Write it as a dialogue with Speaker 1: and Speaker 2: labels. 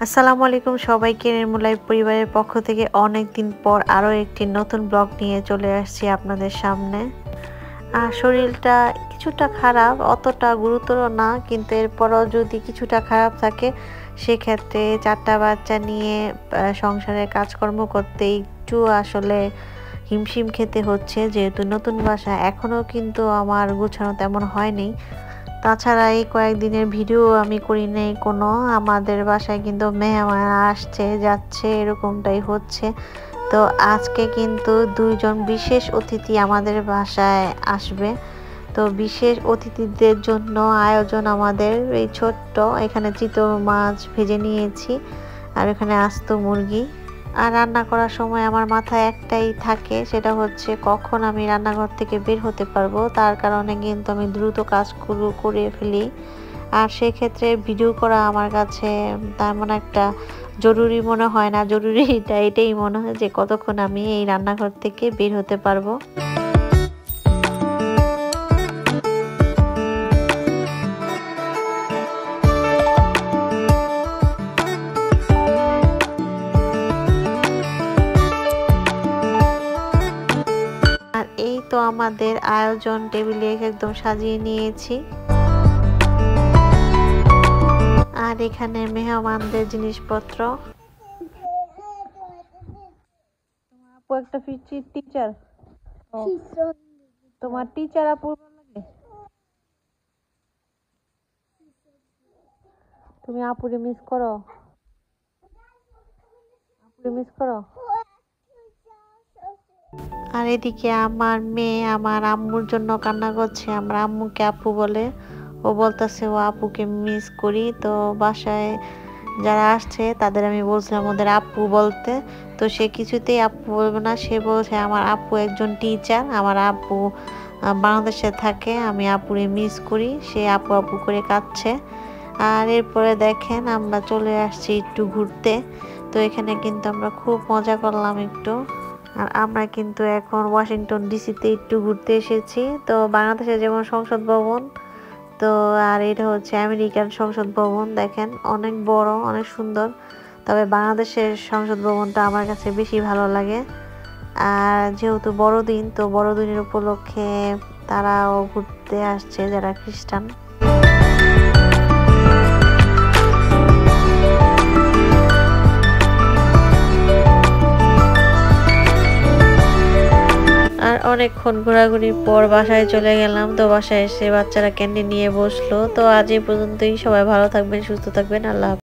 Speaker 1: আসসালামু আলাইকুম সবাইকে নির্মল লাইফ পরিবারের পক্ষ থেকে অনেক দিন পর আরও একটি নতুন ব্লগ নিয়ে চলে আসছি আপনাদের সামনে। আর শরীরটা কিছুটা খারাপ, অতটা গুরুতর না, কিন্তু এরপরও যদি কিছুটা খারাপ থাকে সেক্ষেত্রে 4টা বাচ্চা নিয়ে সংসারের কাজকর্ম করতে একটু আসলে হিমশিম খেতে হচ্ছে, যেহেতু নতুন বাসা এখনও কিন্তু আমার গোছানো তেমন হয়নি। তাছাড়া এই কয়েকদিনের ভিডিও আমি করি নাই কোনো, আমাদের বাসায় কিন্তু মেহমান আসছে যাচ্ছে এরকমটাই হচ্ছে। তো আজকে কিন্তু 2জন বিশেষ অতিথি আমাদের বাসায় আসবে। তো বিশেষ অতিথিদের জন্য আয়োজন আমাদের এই ছোট্ট, এখানে চিতল মাছ ভেজে নিয়েছি আর এখানে আস্ত মুরগি। আর রান্না করার সময় আমার মাথায় একটাই থাকে, সেটা হচ্ছে কখন আমি রান্নাঘর থেকে বের হতে পারবো। তার কারণে কিন্তু আমি দ্রুত কাজগুলো করে ফেলি। আর সেক্ষেত্রে ভিডিও করা আমার কাছে তেমন একটা জরুরি মনে হয় না, জরুরিটা এটাই মনে হয় যে কতক্ষণ আমি এই রান্নাঘর থেকে বের হতে পারবো। আর এই তো আমাদের আয়োজন, টেবিলে একদম সাজিয়ে নিয়েছি। আর এখানে মেহমানদের জিনিসপত্র। আপু একটা টিচার, তোমার টিচার আপু লাগে, তুমি আপুরে মিস করো, আপুরে মিস করো। আর এদিকে আমার মেয়ে আমার আম্মুর জন্য কান্না করছে, আমার আম্মুকে আপু বলে, ও বলতেছে ও আপুকে মিস করি। তো বাসায় যারা আসছে তাদের আমি বলছিলাম ওদের আপু বলতে, তো সে কিছুতেই আপু বলবে না, সে বলছে আমার আপু একজন টিচার, আমার আপু বাংলাদেশে থাকে, আমি আপুরে মিস করি, সে আপু আপু করে কাঁদছে। আর এরপরে দেখেন আমরা চলে আসছি একটু ঘুরতে। তো এখানে কিন্তু আমরা খুব মজা করলাম একটু। আর আমরা কিন্তু এখন ওয়াশিংটন ডিসিতে একটু ঘুরতে এসেছি। তো বাংলাদেশে যেমন সংসদ ভবন, তো আর এটা হচ্ছে আমেরিকান সংসদ ভবন, দেখেন অনেক বড়, অনেক সুন্দর। তবে বাংলাদেশের সংসদ ভবনটা আমার কাছে বেশি ভালো লাগে। আর যেহেতু বড়দিন, তো বড়দিনের উপলক্ষে তারাও ঘুরতে আসছে যারা খ্রিস্টান। আর অনেকক্ষণ ঘোরাঘুরির পর বাসায় চলে গেলাম। তো বাসায় এসে বাচ্চারা ক্যান্ডি নিয়ে বসলো। তো আজ এই পর্যন্তই, সবাই ভালো থাকবেন, সুস্থ থাকবেন, আল্লাহ হাফেজ।